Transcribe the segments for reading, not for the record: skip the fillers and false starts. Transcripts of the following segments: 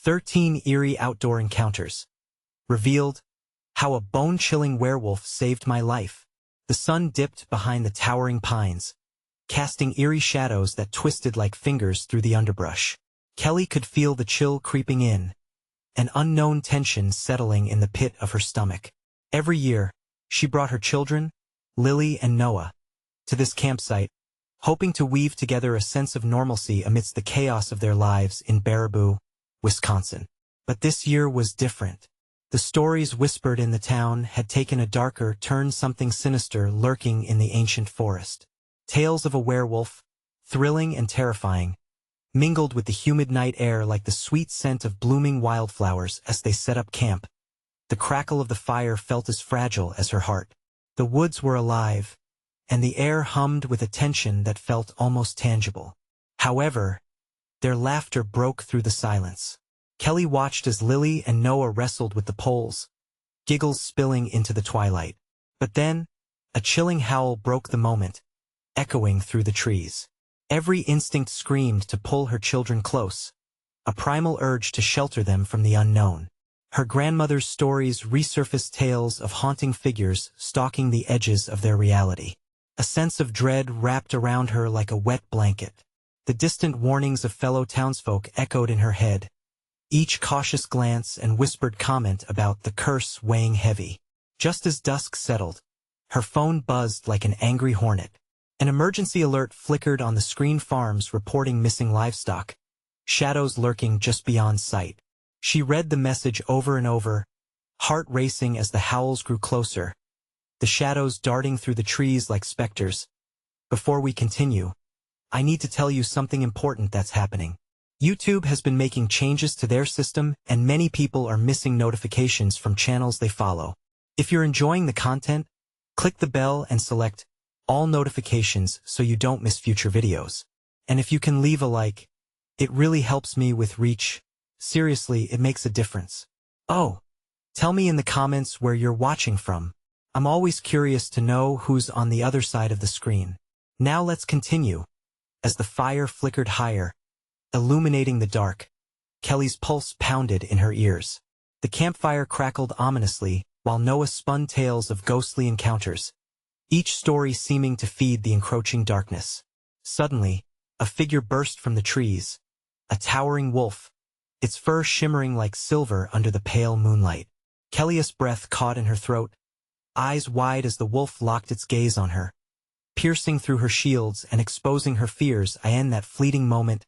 13 Eerie Outdoor Encounters. Revealed how a bone-chilling werewolf saved my life. The sun dipped behind the towering pines, casting eerie shadows that twisted like fingers through the underbrush. Kelly could feel the chill creeping in, an unknown tension settling in the pit of her stomach. Every year, she brought her children, Lily and Noah, to this campsite, hoping to weave together a sense of normalcy amidst the chaos of their lives in Baraboo, Wisconsin. But this year was different. The stories whispered in the town had taken a darker turn, something sinister lurking in the ancient forest. Tales of a werewolf, thrilling and terrifying, mingled with the humid night air like the sweet scent of blooming wildflowers as they set up camp. The crackle of the fire felt as fragile as her heart. The woods were alive, and the air hummed with a tension that felt almost tangible. However, their laughter broke through the silence. Kelly watched as Lily and Noah wrestled with the poles, giggles spilling into the twilight. But then, a chilling howl broke the moment, echoing through the trees. Every instinct screamed to pull her children close, a primal urge to shelter them from the unknown. Her grandmother's stories resurfaced tales of haunting figures stalking the edges of their reality. A sense of dread wrapped around her like a wet blanket. The distant warnings of fellow townsfolk echoed in her head, each cautious glance and whispered comment about the curse weighing heavy. Just as dusk settled, her phone buzzed like an angry hornet. An emergency alert flickered on the screen, farms reporting missing livestock, shadows lurking just beyond sight. She read the message over and over, heart racing as the howls grew closer, the shadows darting through the trees like specters. Before we continue, I need to tell you something important that's happening. YouTube has been making changes to their system, and many people are missing notifications from channels they follow. If you're enjoying the content, click the bell and select all notifications so you don't miss future videos. And if you can leave a like, it really helps me with reach. Seriously, it makes a difference. Oh, tell me in the comments where you're watching from. I'm always curious to know who's on the other side of the screen. Now let's continue. As the fire flickered higher, illuminating the dark, Kelly's pulse pounded in her ears. The campfire crackled ominously, while Noah spun tales of ghostly encounters, each story seeming to feed the encroaching darkness. Suddenly, a figure burst from the trees, a towering wolf, its fur shimmering like silver under the pale moonlight. Kelly's breath caught in her throat, eyes wide as the wolf locked its gaze on her, piercing through her shields and exposing her fears. In that fleeting moment,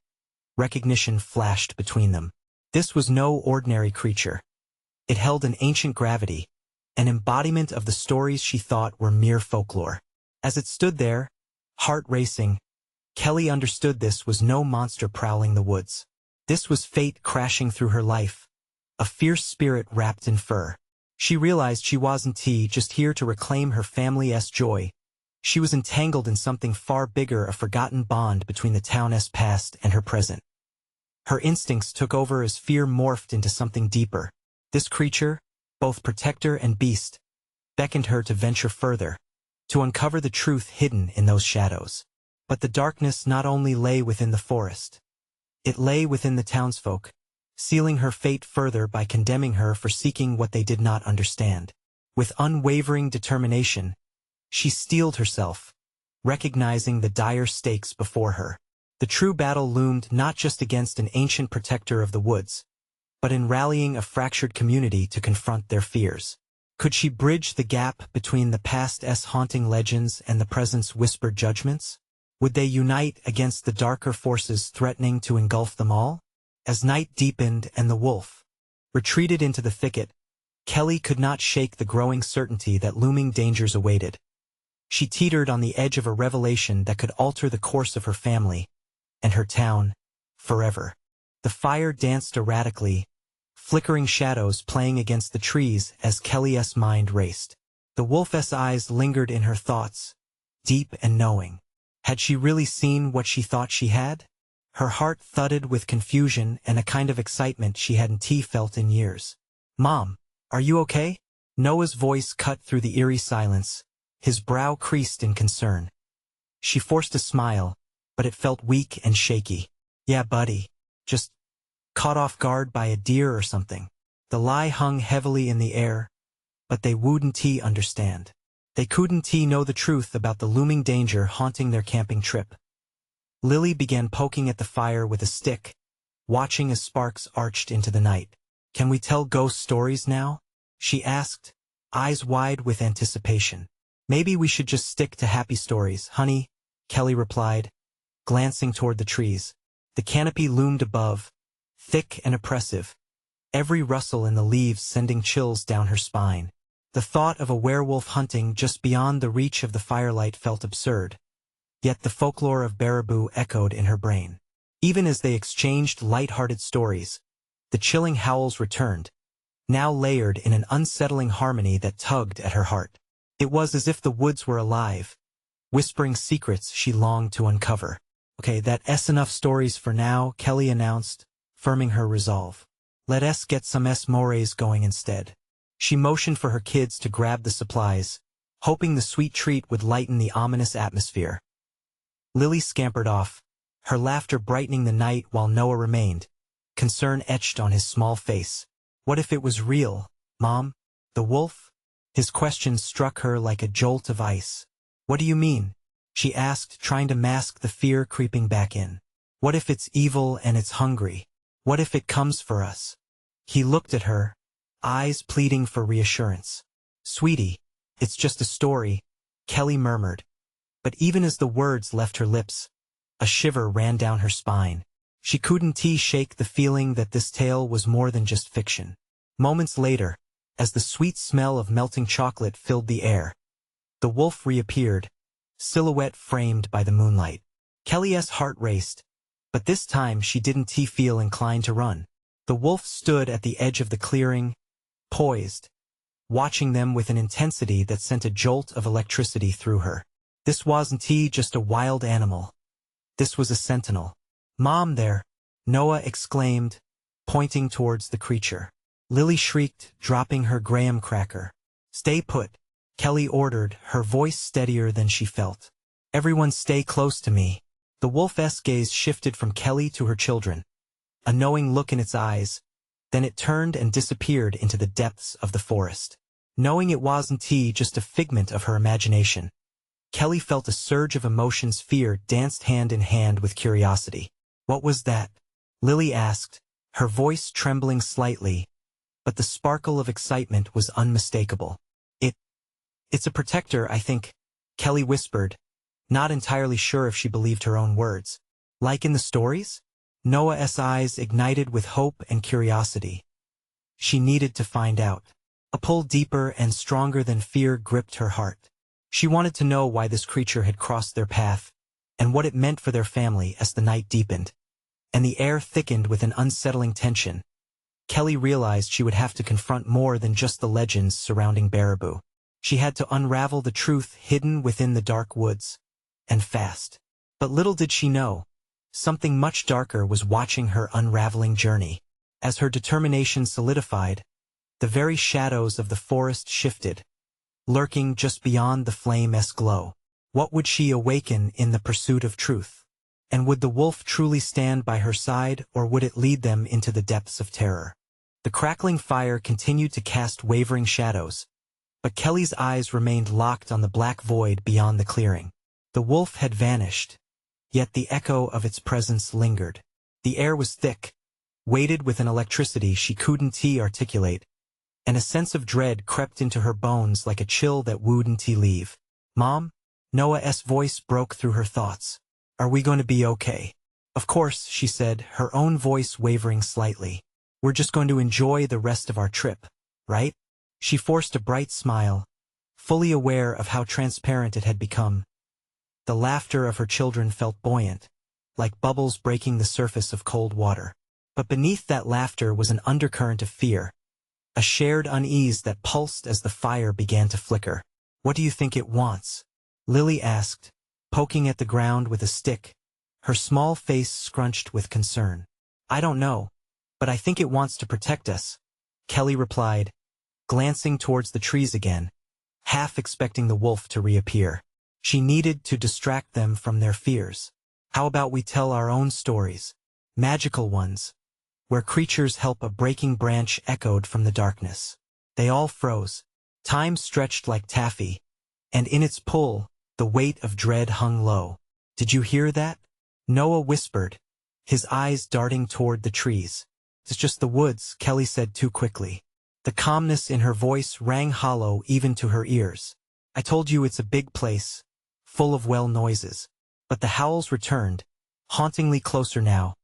recognition flashed between them. This was no ordinary creature. It held an ancient gravity, an embodiment of the stories she thought were mere folklore. As it stood there, heart racing, Kelly understood this was no monster prowling the woods. This was fate crashing through her life, a fierce spirit wrapped in fur. She realized she wasn't just here to reclaim her family's joy. She was entangled in something far bigger, a forgotten bond between the town's past and her present. Her instincts took over as fear morphed into something deeper. This creature, both protector and beast, beckoned her to venture further, to uncover the truth hidden in those shadows. But the darkness not only lay within the forest, it lay within the townsfolk, sealing her fate further by condemning her for seeking what they did not understand. With unwavering determination, she steeled herself, recognizing the dire stakes before her. The true battle loomed not just against an ancient protector of the woods, but in rallying a fractured community to confront their fears. Could she bridge the gap between the past's haunting legends and the present's whispered judgments? Would they unite against the darker forces threatening to engulf them all? As night deepened and the wolf retreated into the thicket, Kelly could not shake the growing certainty that looming dangers awaited. She teetered on the edge of a revelation that could alter the course of her family and her town forever. The fire danced erratically, flickering shadows playing against the trees as Kelly's mind raced. The wolf's eyes lingered in her thoughts, deep and knowing. Had she really seen what she thought she had? Her heart thudded with confusion and a kind of excitement she hadn't felt in years. "Mom, are you okay?" Noah's voice cut through the eerie silence, his brow creased in concern. She forced a smile, but it felt weak and shaky. "Yeah, buddy. Just caught off guard by a deer or something. The lie hung heavily in the air, but they wouldn't understand. They couldn't know the truth about the looming danger haunting their camping trip. Lily began poking at the fire with a stick, watching as sparks arched into the night. "Can we tell ghost stories now?" she asked, eyes wide with anticipation. "Maybe we should just stick to happy stories, honey," Kelly replied, glancing toward the trees. The canopy loomed above, thick and oppressive, every rustle in the leaves sending chills down her spine. The thought of a werewolf hunting just beyond the reach of the firelight felt absurd, yet the folklore of Baraboo echoed in her brain. Even as they exchanged light-hearted stories, the chilling howls returned, now layered in an unsettling harmony that tugged at her heart. It was as if the woods were alive, whispering secrets she longed to uncover. "Okay, that's enough stories for now," Kelly announced, firming her resolve. "Let us get some mores going instead." She motioned for her kids to grab the supplies, hoping the sweet treat would lighten the ominous atmosphere. Lily scampered off, her laughter brightening the night while Noah remained, concern etched on his small face. "What if it was real, Mom? The wolf?" His question struck her like a jolt of ice. "What do you mean?" she asked, trying to mask the fear creeping back in. "What if it's evil and it's hungry? What if it comes for us?" He looked at her, eyes pleading for reassurance. "Sweetie, it's just a story," Kelly murmured. But even as the words left her lips, a shiver ran down her spine. She couldn't shake the feeling that this tale was more than just fiction. Moments later, as the sweet smell of melting chocolate filled the air, the wolf reappeared, silhouette framed by the moonlight. Kelly's heart raced, but this time she didn't feel inclined to run. The wolf stood at the edge of the clearing, poised, watching them with an intensity that sent a jolt of electricity through her. This wasn't just a wild animal. This was a sentinel. "Mom there!" Noah exclaimed, pointing towards the creature. Lily shrieked, dropping her graham cracker. "Stay put," Kelly ordered, her voice steadier than she felt. "Everyone stay close to me." The wolf's gaze shifted from Kelly to her children, a knowing look in its eyes, then it turned and disappeared into the depths of the forest. Knowing it wasn't just a figment of her imagination, Kelly felt a surge of emotions. Fear danced hand in hand with curiosity. "What was that?" Lily asked, her voice trembling slightly, but the sparkle of excitement was unmistakable. It's a protector, I think," Kelly whispered, not entirely sure if she believed her own words. "Like in the stories?" Noah's eyes ignited with hope and curiosity. She needed to find out. A pull deeper and stronger than fear gripped her heart. She wanted to know why this creature had crossed their path, and what it meant for their family. As the night deepened, and the air thickened with an unsettling tension, Kelly realized she would have to confront more than just the legends surrounding Baraboo. She had to unravel the truth hidden within the dark woods, and fast. But little did she know, something much darker was watching her unraveling journey. As her determination solidified, the very shadows of the forest shifted, lurking just beyond the flame's glow. What would she awaken in the pursuit of truth? And would the wolf truly stand by her side, or would it lead them into the depths of terror? The crackling fire continued to cast wavering shadows, but Kelly's eyes remained locked on the black void beyond the clearing. The wolf had vanished, yet the echo of its presence lingered. The air was thick, weighted with an electricity she couldn't articulate, and a sense of dread crept into her bones like a chill that wouldn't leave. "Mom?" Noah's voice broke through her thoughts. "Are we going to be okay?" "Of course," she said, her own voice wavering slightly. "We're just going to enjoy the rest of our trip, right?" She forced a bright smile, fully aware of how transparent it had become. The laughter of her children felt buoyant, like bubbles breaking the surface of cold water. But beneath that laughter was an undercurrent of fear, a shared unease that pulsed as the fire began to flicker. "What do you think it wants?" Lily asked, poking at the ground with a stick, her small face scrunched with concern. "I don't know, but I think it wants to protect us," Kelly replied, glancing towards the trees again, half expecting the wolf to reappear. She needed to distract them from their fears. "How about we tell our own stories? Magical ones. where creatures help a breaking branch echoed from the darkness. They all froze. Time stretched like taffy, and in its pull, the weight of dread hung low. "Did you hear that?" Noah whispered, his eyes darting toward the trees. "It's just the woods," Kelly said too quickly. The calmness in her voice rang hollow even to her ears. "I told you it's a big place, full of well noises." But the howls returned, hauntingly closer now,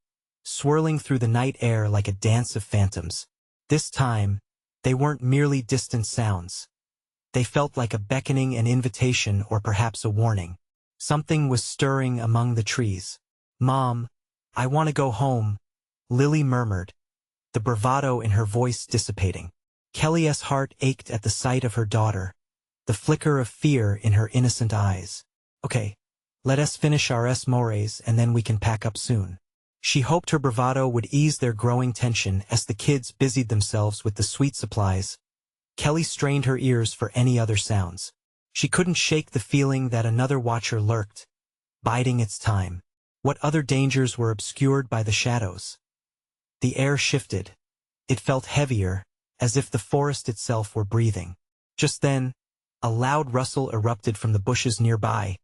swirling through the night air like a dance of phantoms. This time, they weren't merely distant sounds. They felt like a beckoning, an invitation, or perhaps a warning. Something was stirring among the trees. "Mom, I want to go home," Lily murmured, the bravado in her voice dissipating. Kelly's heart ached at the sight of her daughter, the flicker of fear in her innocent eyes. "Okay, let us finish our mores and then we can pack up soon." She hoped her bravado would ease their growing tension as the kids busied themselves with the sweet supplies. Kelly strained her ears for any other sounds. She couldn't shake the feeling that another watcher lurked, biding its time. What other dangers were obscured by the shadows? The air shifted. It felt heavier, as if the forest itself were breathing. Just then, a loud rustle erupted from the bushes nearby,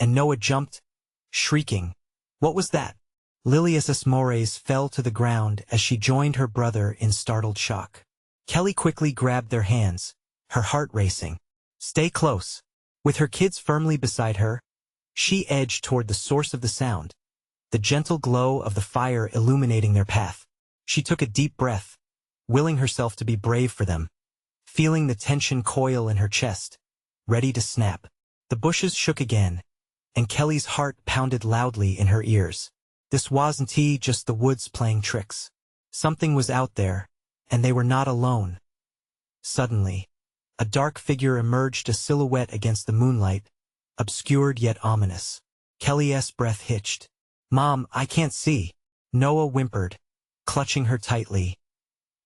and Noah jumped, shrieking. What was that? Lilius's mores fell to the ground as she joined her brother in startled shock. Kelly quickly grabbed their hands, her heart racing. "Stay close." With her kids firmly beside her, she edged toward the source of the sound, the gentle glow of the fire illuminating their path. She took a deep breath, willing herself to be brave for them, feeling the tension coil in her chest, ready to snap. The bushes shook again, and Kelly's heart pounded loudly in her ears. This wasn't just the woods playing tricks. Something was out there, and they were not alone. Suddenly, a dark figure emerged, a silhouette against the moonlight, obscured yet ominous. Kelly's breath hitched. "Mom, I can't see," Noah whimpered, clutching her tightly.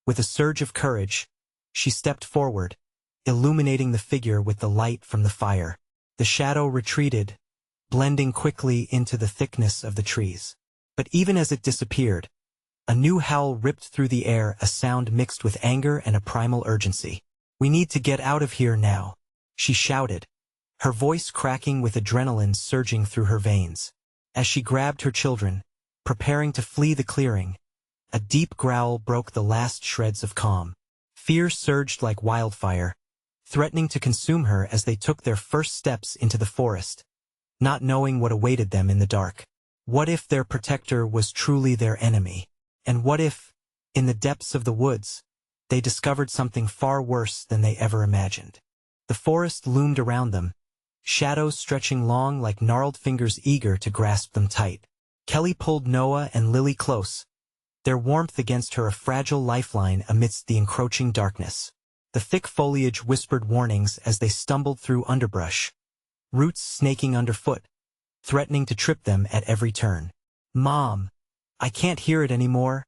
With a surge of courage, she stepped forward, illuminating the figure with the light from the fire. The shadow retreated, blending quickly into the thickness of the trees. But even as it disappeared, a new howl ripped through the air, a sound mixed with anger and a primal urgency. "We need to get out of here now," she shouted, her voice cracking with adrenaline surging through her veins. As she grabbed her children, preparing to flee the clearing, a deep growl broke the last shreds of calm. Fear surged like wildfire, threatening to consume her as they took their first steps into the forest, not knowing what awaited them in the dark. What if their protector was truly their enemy? And what if, in the depths of the woods, they discovered something far worse than they ever imagined? The forest loomed around them, shadows stretching long like gnarled fingers eager to grasp them tight. Kelly pulled Noah and Lily close, their warmth against her a fragile lifeline amidst the encroaching darkness. The thick foliage whispered warnings as they stumbled through underbrush, roots snaking underfoot, threatening to trip them at every turn. "Mom, I can't hear it anymore,"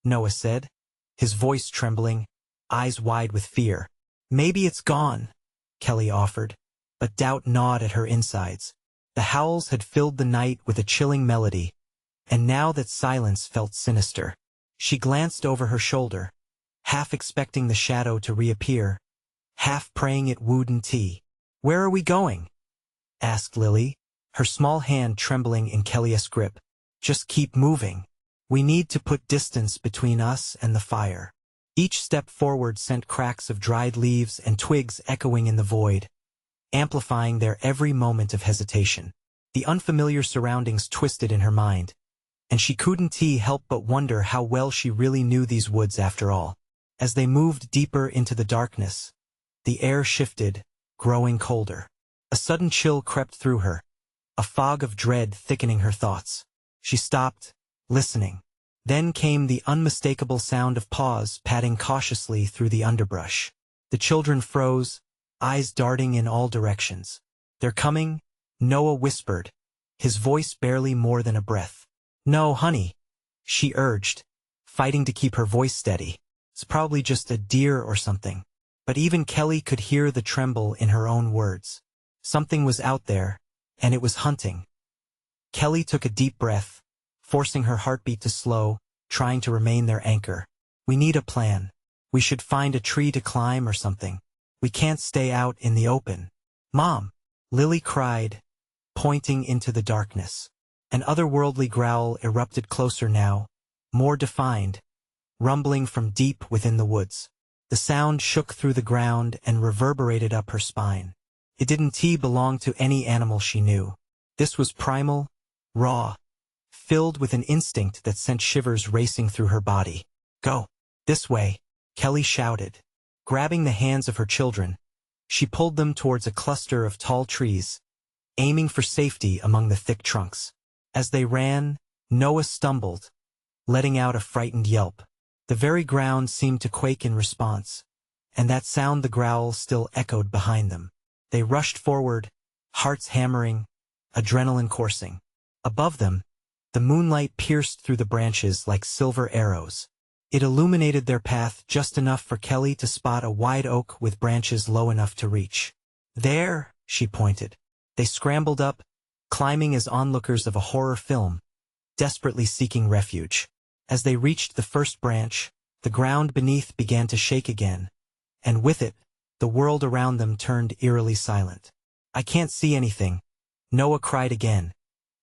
Noah said, his voice trembling, eyes wide with fear. "Maybe it's gone," Kelly offered, but doubt gnawed at her insides. The howls had filled the night with a chilling melody, and now that silence felt sinister. She glanced over her shoulder, half expecting the shadow to reappear, half praying it wouldn't. "Where are we going?" asked Lily, her small hand trembling in Kelly's grip. "Just keep moving. We need to put distance between us and the fire." Each step forward sent cracks of dried leaves and twigs echoing in the void, amplifying their every moment of hesitation. The unfamiliar surroundings twisted in her mind, and she couldn't help but wonder how well she really knew these woods after all. As they moved deeper into the darkness, the air shifted, growing colder. A sudden chill crept through her, a fog of dread thickening her thoughts. She stopped, listening. Then came the unmistakable sound of paws padding cautiously through the underbrush. The children froze, eyes darting in all directions. "They're coming," Noah whispered, his voice barely more than a breath. "No, honey," she urged, fighting to keep her voice steady. "It's probably just a deer or something." But even Kelly could hear the tremble in her own words. Something was out there, and it was hunting. Kelly took a deep breath, forcing her heartbeat to slow, trying to remain their anchor. We need a plan. We should find a tree to climb or something. We can't stay out in the open. Mom! Lily cried, pointing into the darkness. An otherworldly growl erupted closer now, more defined, rumbling from deep within the woods. The sound shook through the ground and reverberated up her spine. It didn't belong to any animal she knew. This was primal, raw, filled with an instinct that sent shivers racing through her body. Go! This way! Kelly shouted. Grabbing the hands of her children, she pulled them towards a cluster of tall trees, aiming for safety among the thick trunks. As they ran, Noah stumbled, letting out a frightened yelp. The very ground seemed to quake in response, and that sound the growl still echoed behind them. They rushed forward, hearts hammering, adrenaline coursing. Above them, the moonlight pierced through the branches like silver arrows. It illuminated their path just enough for Kelly to spot a wide oak with branches low enough to reach. There, she pointed. They scrambled up, climbing as onlookers of a horror film, desperately seeking refuge. As they reached the first branch, the ground beneath began to shake again, and with it, the world around them turned eerily silent. I can't see anything, Noah cried again,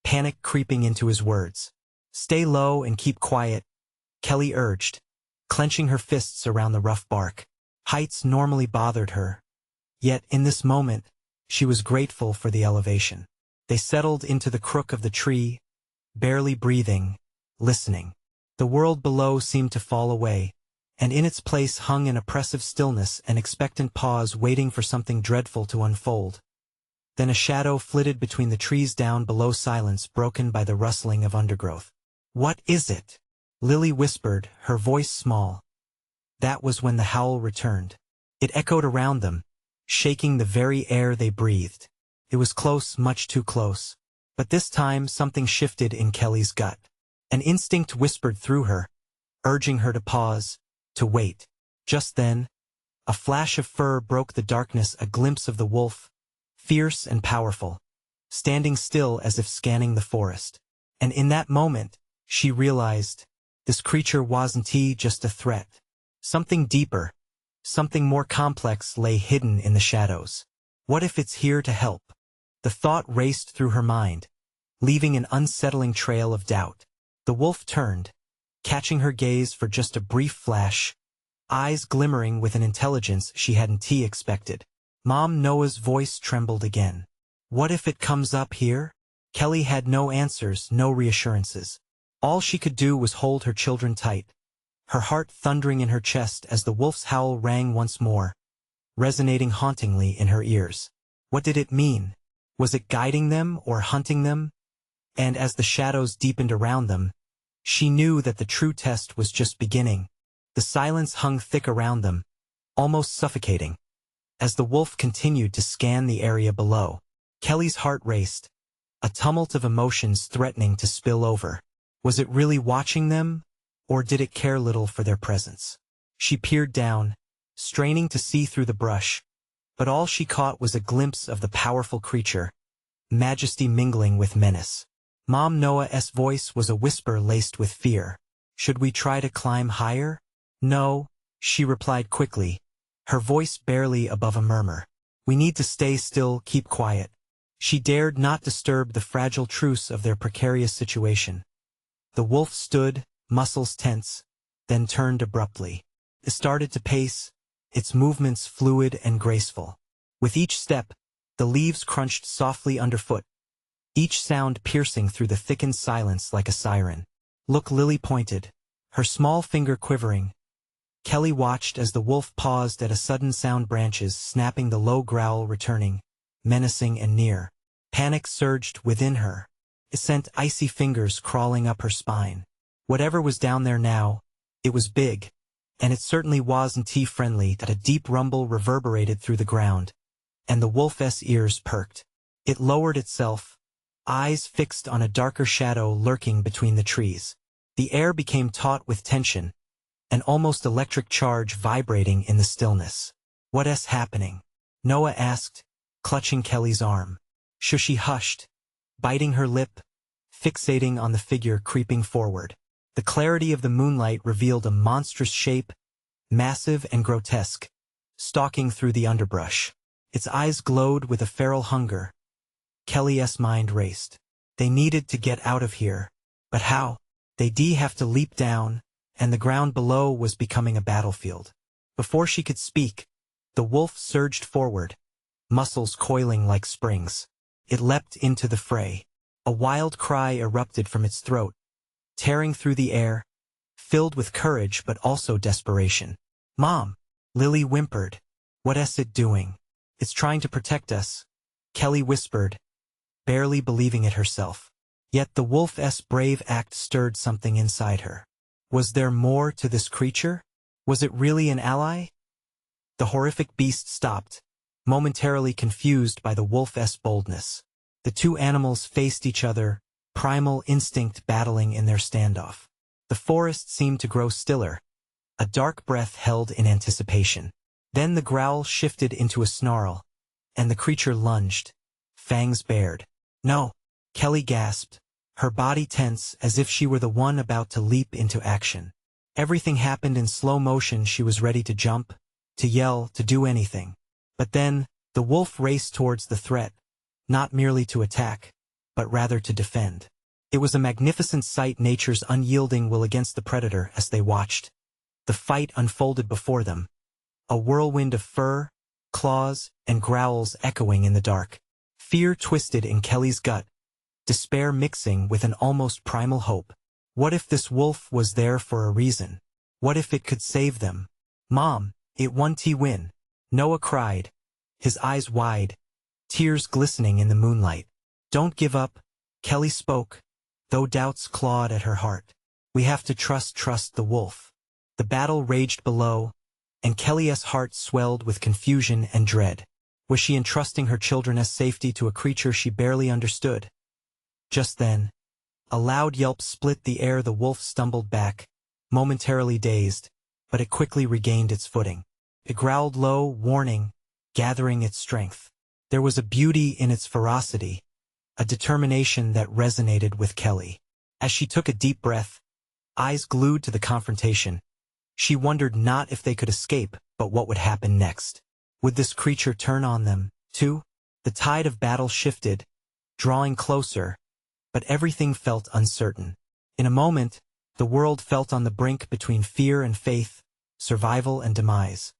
panic creeping into his words. Stay low and keep quiet, Kelly urged, clenching her fists around the rough bark. Heights normally bothered her, yet in this moment, she was grateful for the elevation. They settled into the crook of the tree, barely breathing, listening. The world below seemed to fall away, and in its place hung an oppressive stillness, an expectant pause waiting for something dreadful to unfold. Then a shadow flitted between the trees down below, silence broken by the rustling of undergrowth. What is it? Lily whispered, her voice small. That was when the howl returned. It echoed around them, shaking the very air they breathed. It was close, much too close. But this time something shifted in Kelly's gut. An instinct whispered through her, urging her to pause, to wait. Just then, a flash of fur broke the darkness, a glimpse of the wolf, fierce and powerful, standing still as if scanning the forest. And in that moment, she realized, this creature wasn't just a threat. Something deeper, something more complex lay hidden in the shadows. What if it's here to help? The thought raced through her mind, leaving an unsettling trail of doubt. The wolf turned, catching her gaze for just a brief flash, eyes glimmering with an intelligence she hadn't expected. Mom, Noah's voice trembled again. What if it comes up here? Kelly had no answers, no reassurances. All she could do was hold her children tight, her heart thundering in her chest as the wolf's howl rang once more, resonating hauntingly in her ears. What did it mean? Was it guiding them or hunting them? And as the shadows deepened around them, she knew that the true test was just beginning. The silence hung thick around them, almost suffocating. As the wolf continued to scan the area below, Kelly's heart raced, a tumult of emotions threatening to spill over. Was it really watching them, or did it care little for their presence? She peered down, straining to see through the brush, but all she caught was a glimpse of the powerful creature, majesty mingling with menace. Mom Noah's voice was a whisper laced with fear. Should we try to climb higher? No, she replied quickly, her voice barely above a murmur. We need to stay still, keep quiet. She dared not disturb the fragile truce of their precarious situation. The wolf stood, muscles tense, then turned abruptly. It started to pace, its movements fluid and graceful. With each step, the leaves crunched softly underfoot, each sound piercing through the thickened silence like a siren. Look, Lily pointed, her small finger quivering. Kelly watched as the wolf paused at a sudden sound, branches snapping, the low growl returning, menacing and near. Panic surged within her. It sent icy fingers crawling up her spine. Whatever was down there now, it was big, and it certainly wasn't friendly. That a deep rumble reverberated through the ground, and the wolf's ears perked. It lowered itself, eyes fixed on a darker shadow lurking between the trees. The air became taut with tension, an almost electric charge vibrating in the stillness. What's happening? Noah asked, clutching Kelly's arm. She hushed, biting her lip, fixating on the figure creeping forward. The clarity of the moonlight revealed a monstrous shape, massive and grotesque, stalking through the underbrush. Its eyes glowed with a feral hunger. Kelly's mind raced. They needed to get out of here. But how? They'd have to leap down, and the ground below was becoming a battlefield. Before she could speak, the wolf surged forward, muscles coiling like springs. It leapt into the fray. A wild cry erupted from its throat, tearing through the air, filled with courage but also desperation. "Mom!" Lily whimpered. "What's it doing?" "It's trying to protect us," Kelly whispered, barely believing it herself. Yet the wolf's brave act stirred something inside her. Was there more to this creature? Was it really an ally? The horrific beast stopped, momentarily confused by the wolf's boldness. The two animals faced each other, primal instinct battling in their standoff. The forest seemed to grow stiller, a dark breath held in anticipation. Then the growl shifted into a snarl, and the creature lunged, fangs bared. "No!" Kelly gasped, her body tense as if she were the one about to leap into action. Everything happened in slow motion. She was ready to jump, to yell, to do anything. But then, the wolf raced towards the threat, not merely to attack, but rather to defend. It was a magnificent sight, nature's unyielding will against the predator. As they watched, the fight unfolded before them, a whirlwind of fur, claws, and growls echoing in the dark. Fear twisted in Kelly's gut, despair mixing with an almost primal hope. What if this wolf was there for a reason? What if it could save them? "Mom, it won't win," Noah cried, his eyes wide, tears glistening in the moonlight. "Don't give up," Kelly spoke, though doubts clawed at her heart. "We have to trust the wolf." The battle raged below, and Kelly's heart swelled with confusion and dread. Was she entrusting her children's safety to a creature she barely understood? Just then, a loud yelp split the air. The wolf stumbled back, momentarily dazed, but it quickly regained its footing. It growled low, warning, gathering its strength. There was a beauty in its ferocity, a determination that resonated with Kelly. As she took a deep breath, eyes glued to the confrontation, she wondered not if they could escape, but what would happen next. Would this creature turn on them, too? The tide of battle shifted, drawing closer, but everything felt uncertain. In a moment, the world felt on the brink between fear and faith, survival and demise.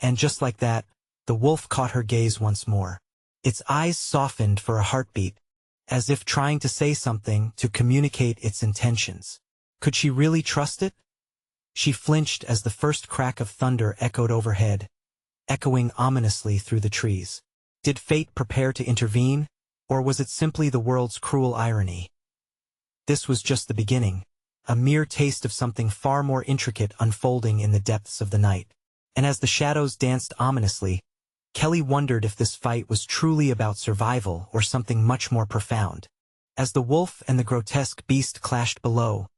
And just like that, the wolf caught her gaze once more. Its eyes softened for a heartbeat, as if trying to say something, to communicate its intentions. Could she really trust it? She flinched as the first crack of thunder echoed overhead, echoing ominously through the trees. Did fate prepare to intervene, or was it simply the world's cruel irony? This was just the beginning, a mere taste of something far more intricate unfolding in the depths of the night. And as the shadows danced ominously, Kelly wondered if this fight was truly about survival or something much more profound. As the wolf and the grotesque beast clashed below,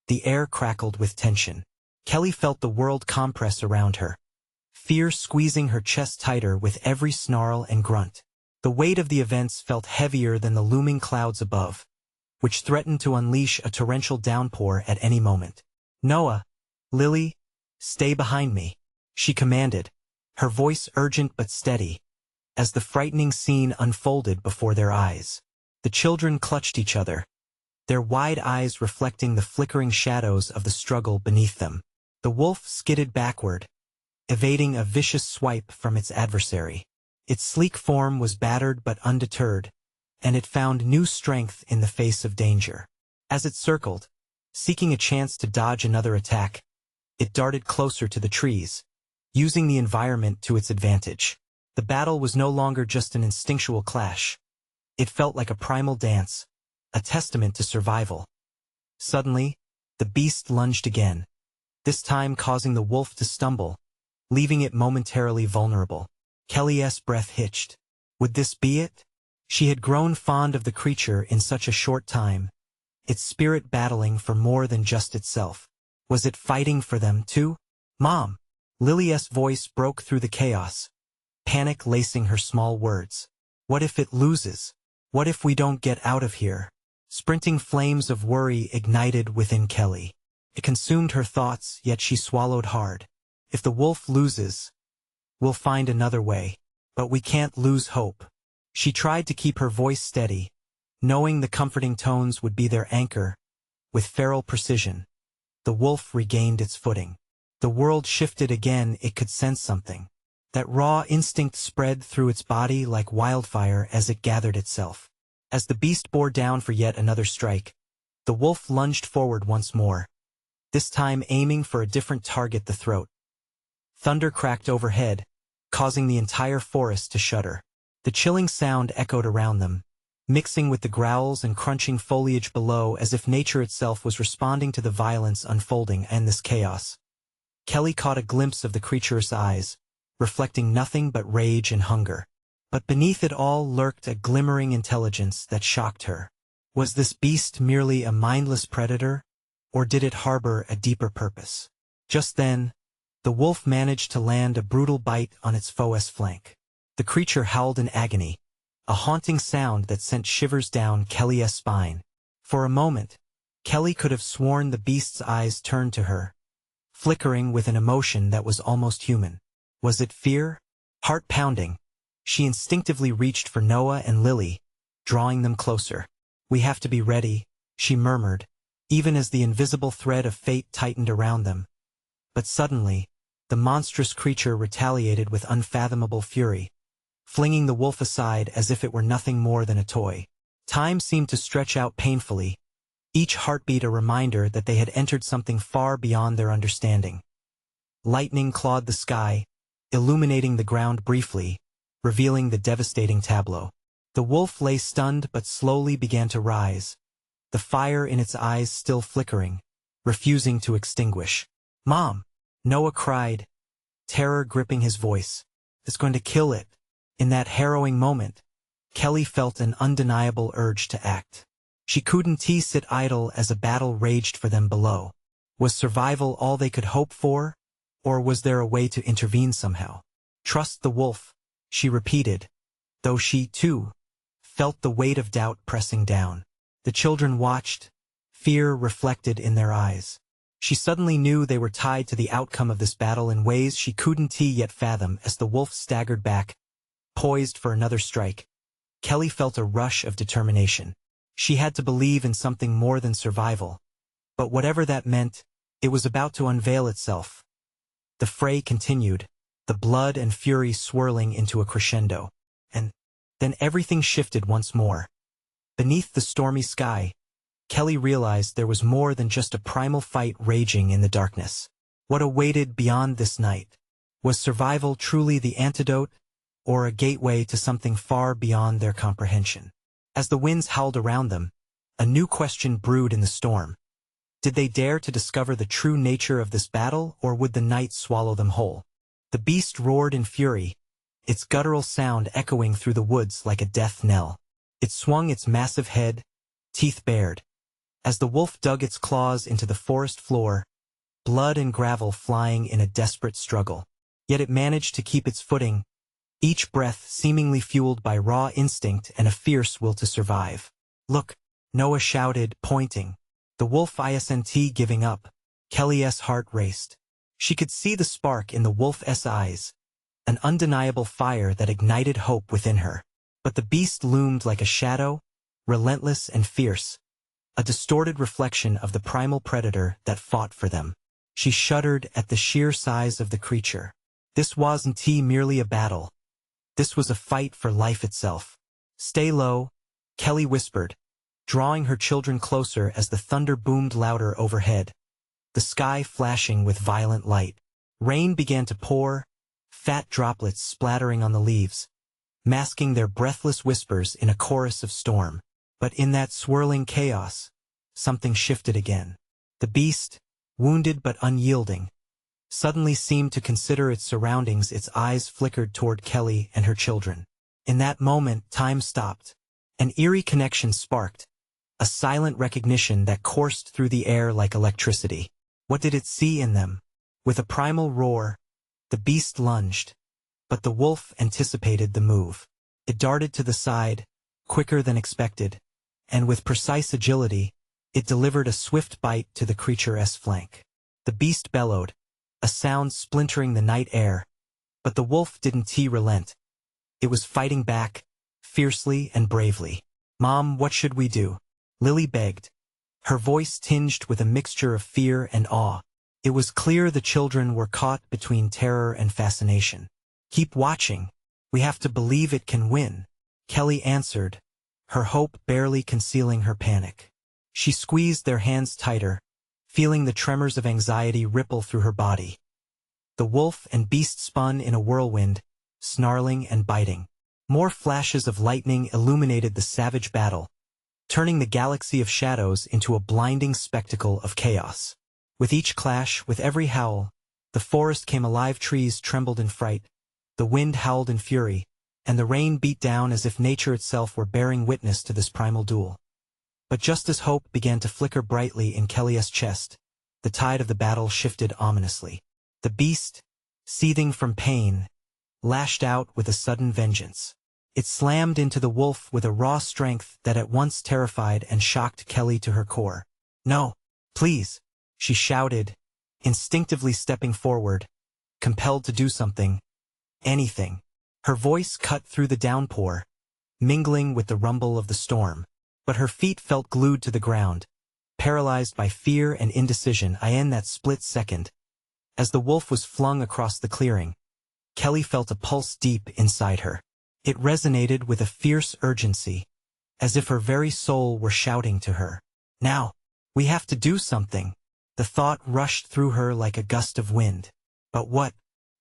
the air crackled with tension. Kelly felt the world compress around her, fear squeezing her chest tighter with every snarl and grunt. The weight of the events felt heavier than the looming clouds above, which threatened to unleash a torrential downpour at any moment. "Noah, Lily, stay behind me," she commanded, her voice urgent but steady, as the frightening scene unfolded before their eyes. The children clutched each other, their wide eyes reflecting the flickering shadows of the struggle beneath them. The wolf skidded backward, evading a vicious swipe from its adversary. Its sleek form was battered but undeterred, and it found new strength in the face of danger. As it circled, seeking a chance to dodge another attack, it darted closer to the trees, using the environment to its advantage. The battle was no longer just an instinctual clash. It felt like a primal dance, a testament to survival. Suddenly, the beast lunged again, this time causing the wolf to stumble, leaving it momentarily vulnerable. Kelly's breath hitched. Would this be it? She had grown fond of the creature in such a short time, its spirit battling for more than just itself. Was it fighting for them too? "Mom!" Lily's voice broke through the chaos, panic lacing her small words. "What if it loses? What if we don't get out of here?" Sprinting flames of worry ignited within Kelly. It consumed her thoughts, yet she swallowed hard. If the wolf loses, we'll find another way. But we can't lose hope. She tried to keep her voice steady, knowing the comforting tones would be their anchor. With feral precision, the wolf regained its footing. The world shifted again. It could sense something. That raw instinct spread through its body like wildfire as it gathered itself. As the beast bore down for yet another strike, the wolf lunged forward once more, this time aiming for a different target, the throat. Thunder cracked overhead, causing the entire forest to shudder. The chilling sound echoed around them, mixing with the growls and crunching foliage below as if nature itself was responding to the violence unfolding in this chaos. Kelly caught a glimpse of the creature's eyes, reflecting nothing but rage and hunger. But beneath it all lurked a glimmering intelligence that shocked her. Was this beast merely a mindless predator, or did it harbor a deeper purpose? Just then, the wolf managed to land a brutal bite on its foe's flank. The creature howled in agony, a haunting sound that sent shivers down Kelly's spine. For a moment, Kelly could have sworn the beast's eyes turned to her, flickering with an emotion that was almost human. Was it fear? Heart pounding, she instinctively reached for Noah and Lily, drawing them closer. "We have to be ready," she murmured, even as the invisible thread of fate tightened around them. But suddenly, the monstrous creature retaliated with unfathomable fury, flinging the wolf aside as if it were nothing more than a toy. Time seemed to stretch out painfully, each heartbeat a reminder that they had entered something far beyond their understanding. Lightning clawed the sky, illuminating the ground briefly, revealing the devastating tableau. The wolf lay stunned but slowly began to rise, the fire in its eyes still flickering, refusing to extinguish. "Mom!" Noah cried, terror gripping his voice. "It's going to kill it." In that harrowing moment, Kelly felt an undeniable urge to act. She couldn't sit idle as a battle raged for them below. Was survival all they could hope for, or was there a way to intervene somehow? "Trust the wolf," she repeated, though she, too, felt the weight of doubt pressing down. The children watched, fear reflected in their eyes. She suddenly knew they were tied to the outcome of this battle in ways she couldn't yet fathom. As the wolf staggered back, poised for another strike, Kelly felt a rush of determination. She had to believe in something more than survival. But whatever that meant, it was about to unveil itself. The fray continued, the blood and fury swirling into a crescendo. And then everything shifted once more. Beneath the stormy sky, Kelly realized there was more than just a primal fight raging in the darkness. What awaited beyond this night? Was survival truly the antidote, or a gateway to something far beyond their comprehension? As the winds howled around them, a new question brewed in the storm. Did they dare to discover the true nature of this battle, or would the night swallow them whole? The beast roared in fury, its guttural sound echoing through the woods like a death knell. It swung its massive head, teeth bared. As the wolf dug its claws into the forest floor, blood and gravel flying in a desperate struggle. Yet it managed to keep its footing, each breath seemingly fueled by raw instinct and a fierce will to survive. "Look," Noah shouted, pointing. The wolf isn't giving up. Kelly's heart raced. She could see the spark in the wolf's eyes, an undeniable fire that ignited hope within her. But the beast loomed like a shadow, relentless and fierce, a distorted reflection of the primal predator that fought for them. She shuddered at the sheer size of the creature. This wasn't merely a battle. This was a fight for life itself. "Stay low," Kelly whispered, drawing her children closer as the thunder boomed louder overhead, the sky flashing with violent light. Rain began to pour, fat droplets splattering on the leaves, masking their breathless whispers in a chorus of storm. But in that swirling chaos, something shifted again. The beast, wounded but unyielding, suddenly seemed to consider its surroundings. Its eyes flickered toward Kelly and her children. In that moment, time stopped. An eerie connection sparked, a silent recognition that coursed through the air like electricity. What did it see in them? With a primal roar, the beast lunged, but the wolf anticipated the move. It darted to the side, quicker than expected, and with precise agility, It delivered a swift bite to the creature's flank. The beast bellowed, a sound splintering the night air, but the wolf didn't relent. It was fighting back, fiercely and bravely. "Mom, what should we do?" Lily begged, her voice tinged with a mixture of fear and awe. It was clear the children were caught between terror and fascination. "Keep watching. We have to believe it can win," Kelly answered, her hope barely concealing her panic. She squeezed their hands tighter, feeling the tremors of anxiety ripple through her body. The wolf and beast spun in a whirlwind, snarling and biting. More flashes of lightning illuminated the savage battle, turning the galaxy of shadows into a blinding spectacle of chaos. With each clash, with every howl, the forest came alive. Trees trembled in fright, the wind howled in fury, and the rain beat down as if nature itself were bearing witness to this primal duel. But just as hope began to flicker brightly in Kelly's chest, the tide of the battle shifted ominously. The beast, seething from pain, lashed out with a sudden vengeance. It slammed into the wolf with a raw strength that at once terrified and shocked Kelly to her core. "No, please," she shouted, instinctively stepping forward, compelled to do something, anything. Her voice cut through the downpour, mingling with the rumble of the storm. But her feet felt glued to the ground, paralyzed by fear and indecision. In that split second, as the wolf was flung across the clearing, Kelly felt a pulse deep inside her. It resonated with a fierce urgency, as if her very soul were shouting to her. "Now, we have to do something." The thought rushed through her like a gust of wind. But what?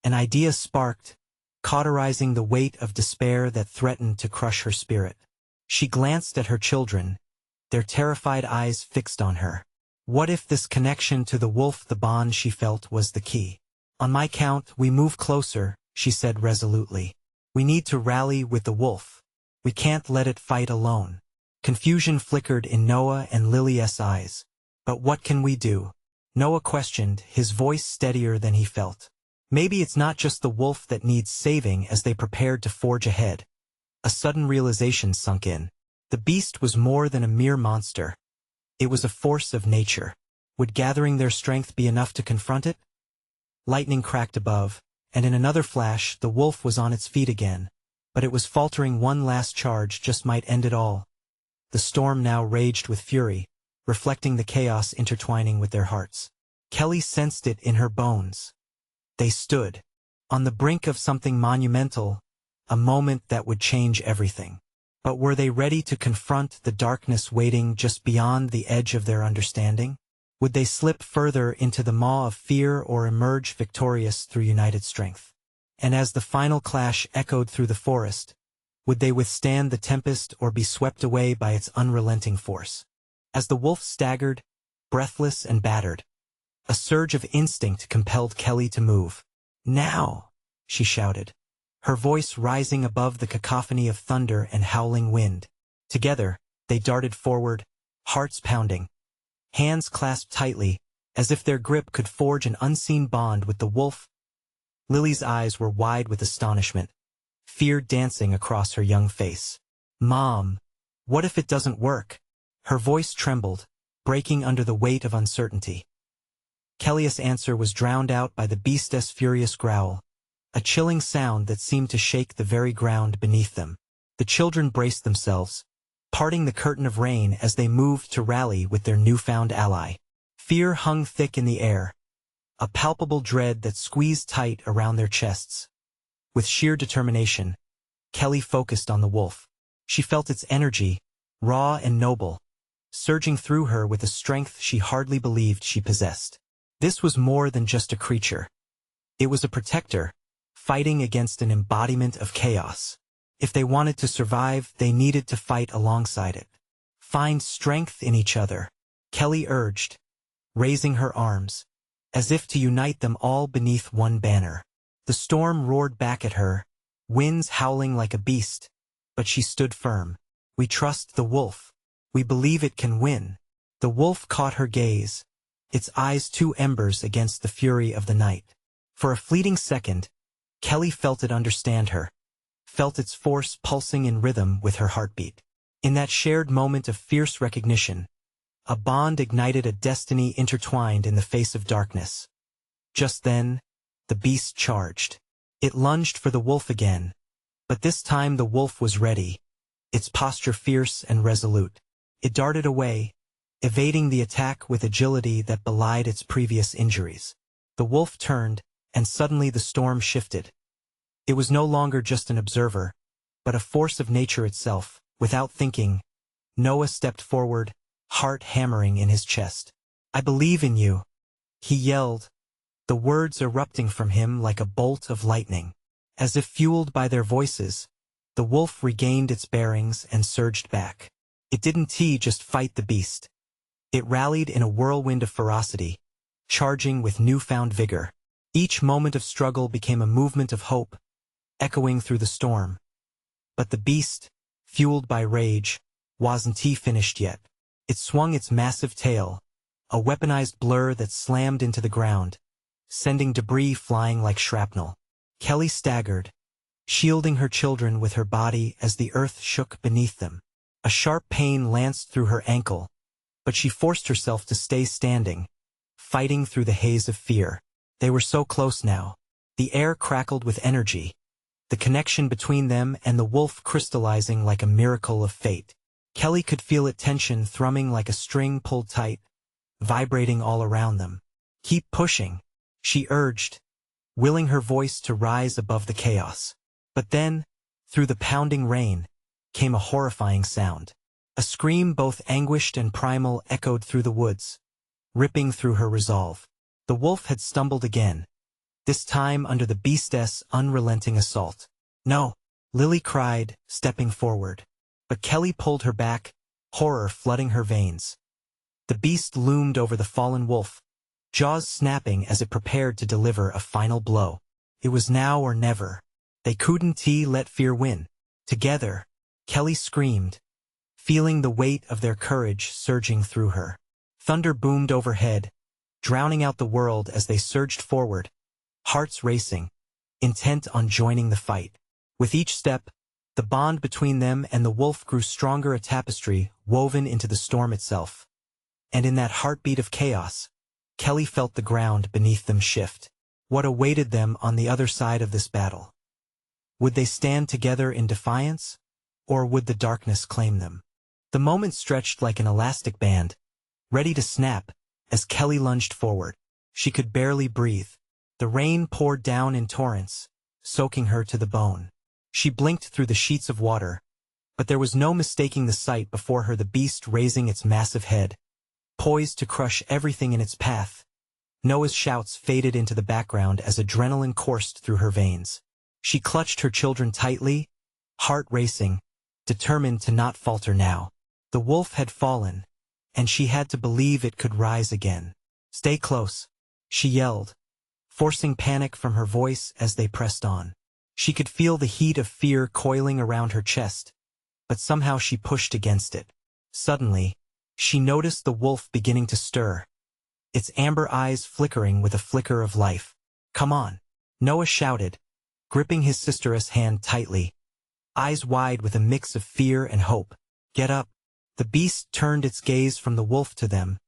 An idea sparked, cauterizing the weight of despair that threatened to crush her spirit. She glanced at her children, their terrified eyes fixed on her. What if this connection to the wolf, the bond she felt, was the key? "On my count, we move closer," she said resolutely. "We need to rally with the wolf. We can't let it fight alone." Confusion flickered in Noah and Lily's eyes. "But what can we do?" Noah questioned, his voice steadier than he felt. "Maybe it's not just the wolf that needs saving." As they prepared to forge ahead, a sudden realization sunk in. The beast was more than a mere monster. It was a force of nature. Would gathering their strength be enough to confront it? Lightning cracked above, and in another flash the wolf was on its feet again. But it was faltering. One last charge just might end it all. The storm now raged with fury, reflecting the chaos intertwining with their hearts. Kelly sensed it in her bones. They stood on the brink of something monumental, a moment that would change everything. But were they ready to confront the darkness waiting just beyond the edge of their understanding? Would they slip further into the maw of fear or emerge victorious through united strength? And as the final clash echoed through the forest, would they withstand the tempest or be swept away by its unrelenting force? As the wolf staggered, breathless and battered, a surge of instinct compelled Kelly to move. "Now!" she shouted, her voice rising above the cacophony of thunder and howling wind. Together, they darted forward, hearts pounding, hands clasped tightly, as if their grip could forge an unseen bond with the wolf. Lily's eyes were wide with astonishment, fear dancing across her young face. "Mom, what if it doesn't work?" Her voice trembled, breaking under the weight of uncertainty. Kelly's answer was drowned out by the beast's furious growl, a chilling sound that seemed to shake the very ground beneath them. The children braced themselves, parting the curtain of rain as they moved to rally with their newfound ally. Fear hung thick in the air, a palpable dread that squeezed tight around their chests. With sheer determination, Kelly focused on the wolf. She felt its energy, raw and noble, surging through her with a strength she hardly believed she possessed. This was more than just a creature. It was a protector, fighting against an embodiment of chaos. If they wanted to survive, they needed to fight alongside it. "Find strength in each other," Kelly urged, raising her arms, as if to unite them all beneath one banner. The storm roared back at her, winds howling like a beast, but she stood firm. "We trust the wolf. We believe it can win." The wolf caught her gaze, its eyes two embers against the fury of the night. For a fleeting second, Kelly felt it understand her, felt its force pulsing in rhythm with her heartbeat. In that shared moment of fierce recognition, A bond ignited, a destiny intertwined in the face of darkness. Just then, the beast charged. It lunged for the wolf again, but this time the wolf was ready, its posture fierce and resolute. It darted away, evading the attack with agility that belied its previous injuries. The wolf turned, and suddenly the storm shifted. It was no longer just an observer, but a force of nature itself. Without thinking, Noah stepped forward, heart hammering in his chest. "I believe in you," he yelled, the words erupting from him like a bolt of lightning. As if fueled by their voices, the wolf regained its bearings and surged back. It didn't just fight the beast. It rallied in a whirlwind of ferocity, charging with newfound vigor. Each moment of struggle became a movement of hope, echoing through the storm. But the beast, fueled by rage, wasn't finished yet. It swung its massive tail, a weaponized blur that slammed into the ground, sending debris flying like shrapnel. Kelly staggered, shielding her children with her body as the earth shook beneath them. A sharp pain lanced through her ankle, but she forced herself to stay standing, fighting through the haze of fear. They were so close now. The air crackled with energy, the connection between them and the wolf crystallizing like a miracle of fate. Kelly could feel it, tension thrumming like a string pulled tight, vibrating all around them. "Keep pushing," she urged, willing her voice to rise above the chaos. But then, through the pounding rain, came a horrifying sound. A scream both anguished and primal echoed through the woods, ripping through her resolve. The wolf had stumbled again, this time under the beast's unrelenting assault. "No," Lily cried, stepping forward. But Kelly pulled her back, horror flooding her veins. The beast loomed over the fallen wolf, jaws snapping as it prepared to deliver a final blow. It was now or never. They couldn't let fear win. Together, Kelly screamed, feeling the weight of their courage surging through her. Thunder boomed overhead, drowning out the world as they surged forward, hearts racing, intent on joining the fight. With each step, the bond between them and the wolf grew stronger, a tapestry woven into the storm itself. And in that heartbeat of chaos, Kelly felt the ground beneath them shift. What awaited them on the other side of this battle? Would they stand together in defiance, or would the darkness claim them? The moment stretched like an elastic band, ready to snap, as Kelly lunged forward. She could barely breathe. The rain poured down in torrents, soaking her to the bone. She blinked through the sheets of water, but there was no mistaking the sight before her, the beast raising its massive head, poised to crush everything in its path. Noah's shouts faded into the background as adrenaline coursed through her veins. She clutched her children tightly, heart racing, determined to not falter now. The wolf had fallen, and she had to believe it could rise again. "Stay close," she yelled, forcing panic from her voice as they pressed on. She could feel the heat of fear coiling around her chest, but somehow she pushed against it. Suddenly, she noticed the wolf beginning to stir, its amber eyes flickering with a flicker of life. "Come on," Noah shouted, gripping his sister's hand tightly, eyes wide with a mix of fear and hope. "Get up." The beast turned its gaze from the wolf to them,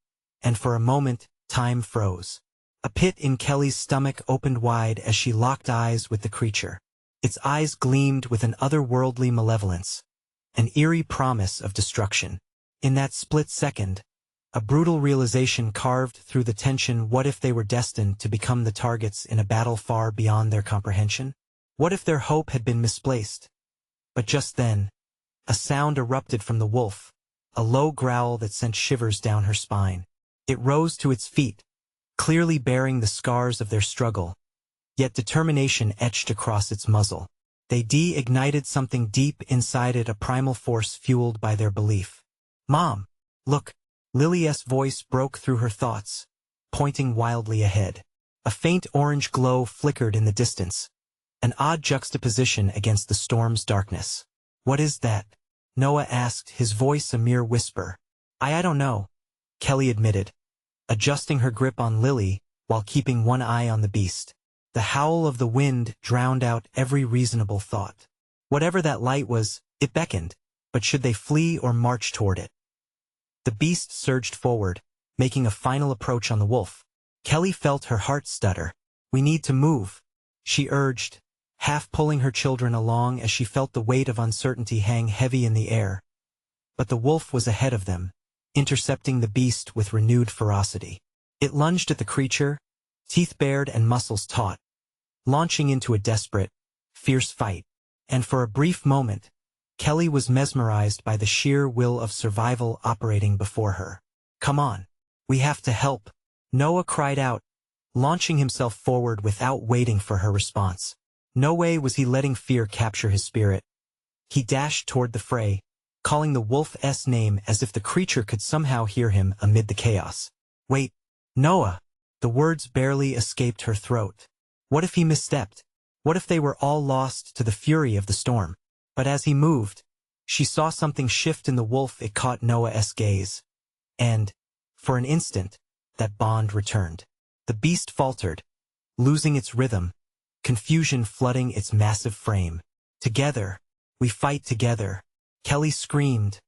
and for a moment, time froze. A pit in Kelly's stomach opened wide as she locked eyes with the creature. Its eyes gleamed with an otherworldly malevolence, an eerie promise of destruction. In that split second, a brutal realization carved through the tension. What if they were destined to become the targets in a battle far beyond their comprehension? What if their hope had been misplaced? But just then, a sound erupted from the wolf, a low growl that sent shivers down her spine. It rose to its feet, clearly bearing the scars of their struggle, yet determination etched across its muzzle. They ignited something deep inside it, a primal force fueled by their belief. "Mom, look!" Lily's voice broke through her thoughts, pointing wildly ahead. A faint orange glow flickered in the distance, an odd juxtaposition against the storm's darkness. "What is that?" Noah asked, his voice a mere whisper. I don't know," Kelly admitted, adjusting her grip on Lily while keeping one eye on the beast. The howl of the wind drowned out every reasonable thought. Whatever that light was, it beckoned, but should they flee or march toward it? The beast surged forward, making a final approach on the wolf. Kelly felt her heart stutter. "We need to move," she urged, half pulling her children along as she felt the weight of uncertainty hang heavy in the air. But the wolf was ahead of them, intercepting the beast with renewed ferocity. It lunged at the creature, teeth bared and muscles taut, launching into a desperate, fierce fight. And for a brief moment, Kelly was mesmerized by the sheer will of survival operating before her. "Come on, we have to help," Noah cried out, launching himself forward without waiting for her response. No way was he letting fear capture his spirit. He dashed toward the fray, calling the wolf's name as if the creature could somehow hear him amid the chaos. "Wait, Noah!" The words barely escaped her throat. What if he misstepped? What if they were all lost to the fury of the storm? But as he moved, she saw something shift in the wolf. It caught Noah's gaze. And, for an instant, that bond returned. The beast faltered, losing its rhythm, confusion flooding its massive frame. "Together, we fight together," Kelly screamed,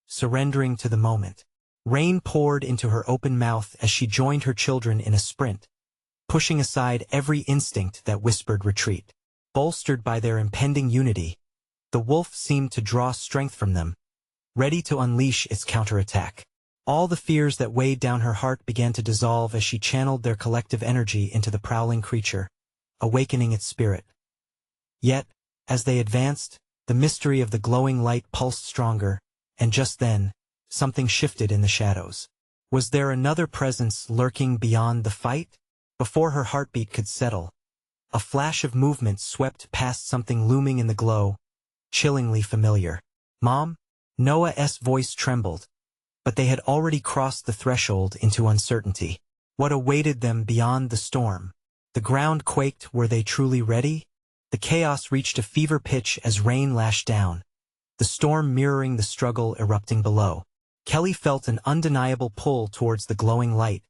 surrendering to the moment. Rain poured into her open mouth as she joined her children in a sprint, pushing aside every instinct that whispered retreat. Bolstered by their impending unity, the wolf seemed to draw strength from them, ready to unleash its counterattack. All the fears that weighed down her heart began to dissolve as she channeled their collective energy into the prowling creature, awakening its spirit. Yet, as they advanced, the mystery of the glowing light pulsed stronger, and just then, something shifted in the shadows. Was there another presence lurking beyond the fight? Before her heartbeat could settle, a flash of movement swept past something looming in the glow, chillingly familiar. "Mom?" Noah's voice trembled, but they had already crossed the threshold into uncertainty. What awaited them beyond the storm? The ground quaked. Were they truly ready? The chaos reached a fever pitch as rain lashed down, the storm mirroring the struggle erupting below. Kelly felt an undeniable pull towards the glowing light,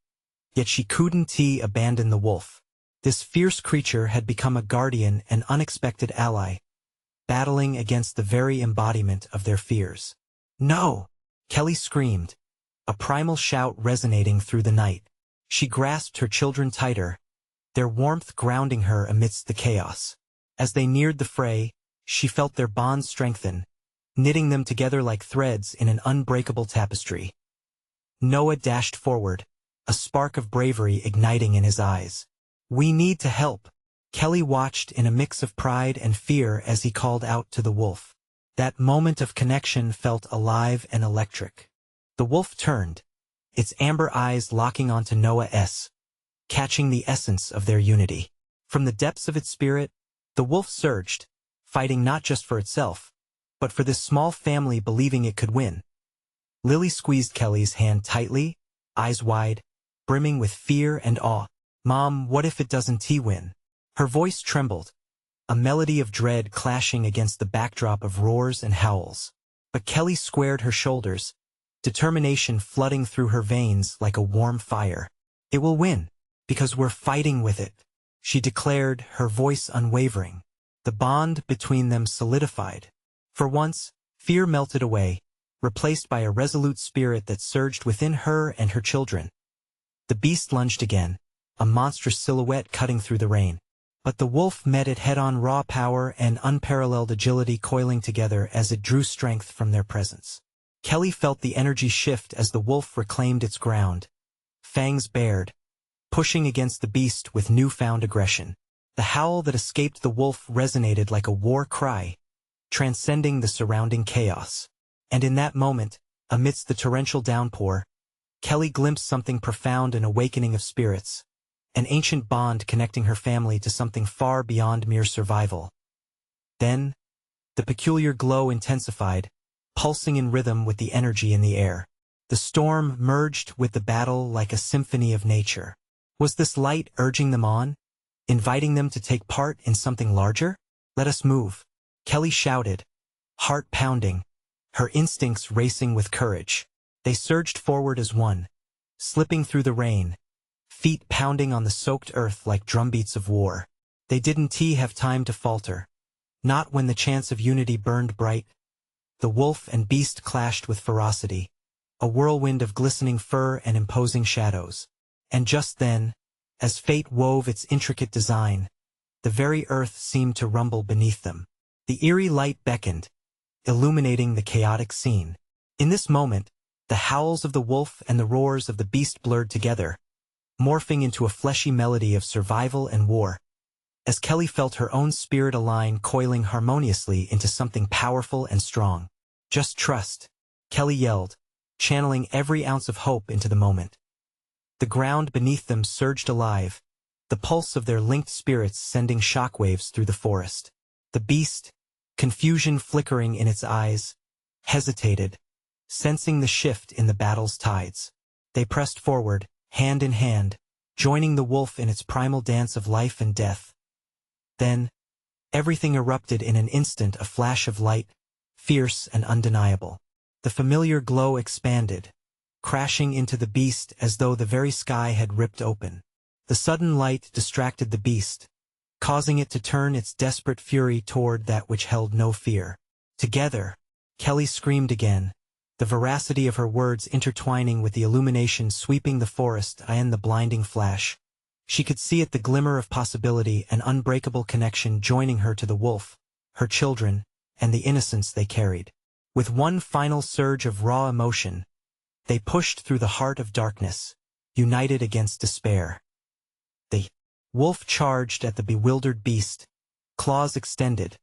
yet she couldn't abandon the wolf. This fierce creature had become a guardian and unexpected ally, battling against the very embodiment of their fears. "No!" Kelly screamed, a primal shout resonating through the night. She grasped her children tighter, their warmth grounding her amidst the chaos. As they neared the fray, she felt their bonds strengthen, knitting them together like threads in an unbreakable tapestry. Noah dashed forward, a spark of bravery igniting in his eyes. "We need to help." Kelly watched in a mix of pride and fear as he called out to the wolf. That moment of connection felt alive and electric. The wolf turned, its amber eyes locking onto Noah's, catching the essence of their unity. From the depths of its spirit, the wolf surged, fighting not just for itself, but for this small family believing it could win. Lily squeezed Kelly's hand tightly, eyes wide, brimming with fear and awe. "Mom, what if it doesn't win?" Her voice trembled, a melody of dread clashing against the backdrop of roars and howls. But Kelly squared her shoulders, determination flooding through her veins like a warm fire. "It will win, because we're fighting with it," she declared, her voice unwavering. The bond between them solidified. For once, fear melted away, replaced by a resolute spirit that surged within her and her children. The beast lunged again, a monstrous silhouette cutting through the rain. But the wolf met it head-on, raw power and unparalleled agility coiling together as it drew strength from their presence. Kelly felt the energy shift as the wolf reclaimed its ground, fangs bared, pushing against the beast with newfound aggression. The howl that escaped the wolf resonated like a war cry, transcending the surrounding chaos. And in that moment, amidst the torrential downpour, Kelly glimpsed something profound, an awakening of spirits, an ancient bond connecting her family to something far beyond mere survival. Then, the peculiar glow intensified, pulsing in rhythm with the energy in the air. The storm merged with the battle like a symphony of nature. Was this light urging them on, inviting them to take part in something larger? "Let us move," Kelly shouted, heart pounding, her instincts racing with courage. They surged forward as one, slipping through the rain, feet pounding on the soaked earth like drumbeats of war. They didn't have time to falter. Not when the chance of unity burned bright. The wolf and beast clashed with ferocity, a whirlwind of glistening fur and imposing shadows. And just then, as fate wove its intricate design, the very earth seemed to rumble beneath them. The eerie light beckoned, illuminating the chaotic scene. In this moment, the howls of the wolf and the roars of the beast blurred together, morphing into a fleshy melody of survival and war. As Kelly felt her own spirit align, coiling harmoniously into something powerful and strong. "Just trust," Kelly yelled, channeling every ounce of hope into the moment. The ground beneath them surged alive, the pulse of their linked spirits sending shockwaves through the forest. The beast, confusion flickering in its eyes, hesitated, sensing the shift in the battle's tides. They pressed forward, hand in hand, joining the wolf in its primal dance of life and death. Then, everything erupted in an instant, a flash of light, fierce and undeniable. The familiar glow expanded, crashing into the beast as though the very sky had ripped open. The sudden light distracted the beast, causing it to turn its desperate fury toward that which held no fear. "Together," Kelly screamed again, the veracity of her words intertwining with the illumination sweeping the forest and the blinding flash. She could see it, the glimmer of possibility, an unbreakable connection joining her to the wolf, her children, and the innocence they carried. With one final surge of raw emotion, they pushed through the heart of darkness, united against despair. The wolf charged at the bewildered beast, claws extended,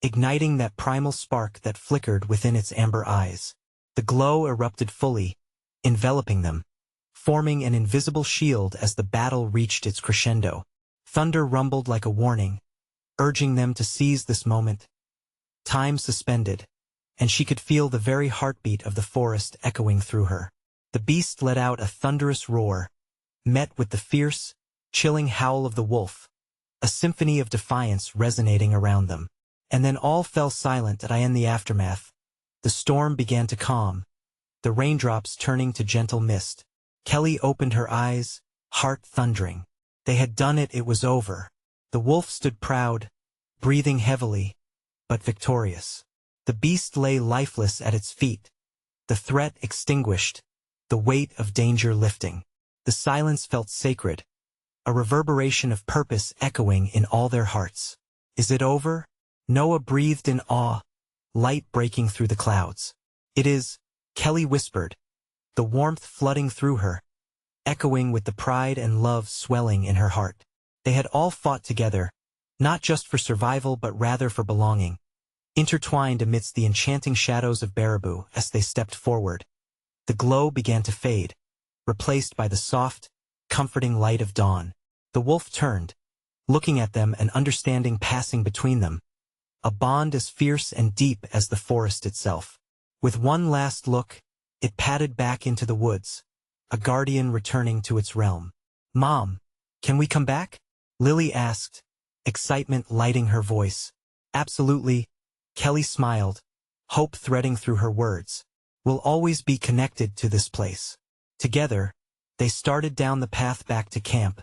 igniting that primal spark that flickered within its amber eyes. The glow erupted fully, enveloping them, forming an invisible shield as the battle reached its crescendo. Thunder rumbled like a warning, urging them to seize this moment. Time suspended, and she could feel the very heartbeat of the forest echoing through her. The beast let out a thunderous roar, met with the fierce, chilling howl of the wolf, a symphony of defiance resonating around them. And then all fell silent in the aftermath. The storm began to calm, the raindrops turning to gentle mist. Kelly opened her eyes, heart thundering. They had done it, it was over. The wolf stood proud, breathing heavily, but victorious. The beast lay lifeless at its feet, the threat extinguished, the weight of danger lifting. The silence felt sacred, a reverberation of purpose echoing in all their hearts. "Is it over?" Noah breathed in awe, light breaking through the clouds. "It is," Kelly whispered, the warmth flooding through her, echoing with the pride and love swelling in her heart. They had all fought together, not just for survival but rather for belonging. Intertwined amidst the enchanting shadows of Baraboo as they stepped forward, the glow began to fade, replaced by the soft, comforting light of dawn. The wolf turned, looking at them, and understanding passing between them, a bond as fierce and deep as the forest itself. With one last look, it padded back into the woods, a guardian returning to its realm. "Mom, can we come back?" Lily asked, excitement lighting her voice. "Absolutely," Kelly smiled, hope threading through her words. "We'll always be connected to this place." Together, they started down the path back to camp,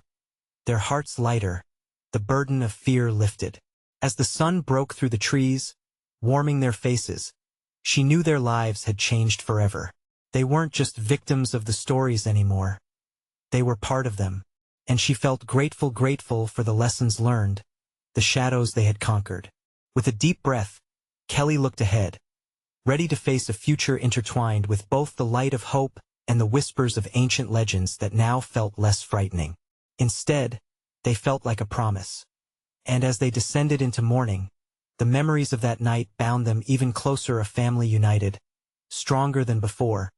their hearts lighter, the burden of fear lifted. As the sun broke through the trees, warming their faces, she knew their lives had changed forever. They weren't just victims of the stories anymore. They were part of them, and she felt grateful for the lessons learned, the shadows they had conquered. With a deep breath, Kelly looked ahead, ready to face a future intertwined with both the light of hope and the whispers of ancient legends that now felt less frightening. Instead, they felt like a promise. And as they descended into morning, the memories of that night bound them even closer, a family united, stronger than before,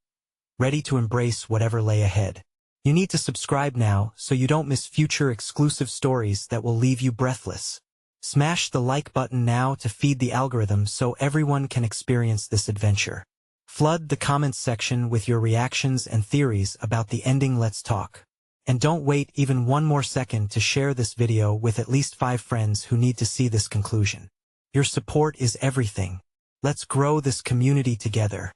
ready to embrace whatever lay ahead. You need to subscribe now so you don't miss future exclusive stories that will leave you breathless. Smash the like button now to feed the algorithm so everyone can experience this adventure. Flood the comments section with your reactions and theories about the ending. Let's talk. And don't wait even one more second to share this video with at least 5 friends who need to see this conclusion. Your support is everything. Let's grow this community together.